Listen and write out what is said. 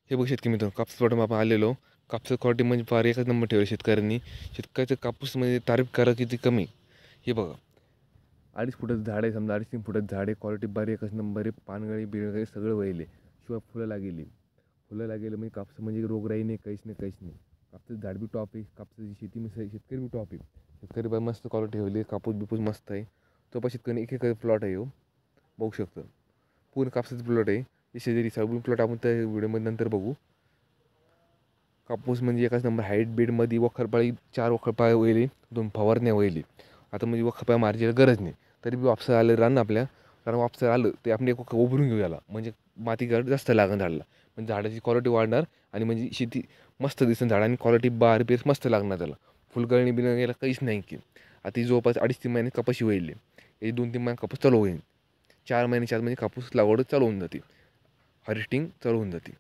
हे बघ शेतकरी मित्रांनो, कापूस प्लॉट आपण आलेलो. कापूस क्वालिटी म्हणजे फार एकच नंबर ठेवलं शेतकऱ्यांनी. शेतकऱ्याचं कापूसमध्ये तारीफ करा किती कमी. हे बघा 2.5 फुटाचं झाड आहे, समजा 2.5-3 फुटाचं झाड आहे. क्वालिटी बारी एकच नंबर आहे. पानगळी बिनगळी सगळं वहिले, शिवाय फुलं लागेली. फुलं लागेलं म्हणजे कापूस म्हणजे रोगराई नाही, काहीच नाही काहीच नाही. कापसाचं झाड बी टॉप आहे. कापसाची शेती म्हणजे शेतकरी बी टॉप आहे. शेतकरी बा मस्त क्वालिटी ठेवली. कापूस बिपूस मस्त आहे. तो पण शेतकरी एक एक प्लॉट आहे. हो बघू शकतो, पूर्ण कापसाचं प्लॉट आहे. शेजारी साबून प्लॉट आपण त्या व्हिडिओमध्ये नंतर बघू. कापूस म्हणजे एकाच नंबर हाईट बेडमध्ये वखरपाळी 4 वखरपाळी वळली, 2 फवारण्या वळली. आता म्हणजे वखरपाळी मारायची गरज नाही. तरी बी वापसा आलं रान आपल्या, कारण वापसा आलं ते आपण एक उभरून घेऊ याला, म्हणजे माती गरज जास्त लागणार झाडाला. म्हणजे झाडाची क्वालिटी वाढणार आणि म्हणजे शेती मस्त दिसेल झाड आणि क्वालिटी बार बेस मस्त लागणार त्याला. फुलगळणी बिन याला काहीच नाही की. आता जवळपास 2.5-3 महिने कपाशी वळली. हे 2-3 महिने कापूस चालू होईल. 4 महिन्याच्या आत म्हणजे कापूस लागवड चालू होऊन जाते. हार्वेस्टिंग चालू होऊन जाते.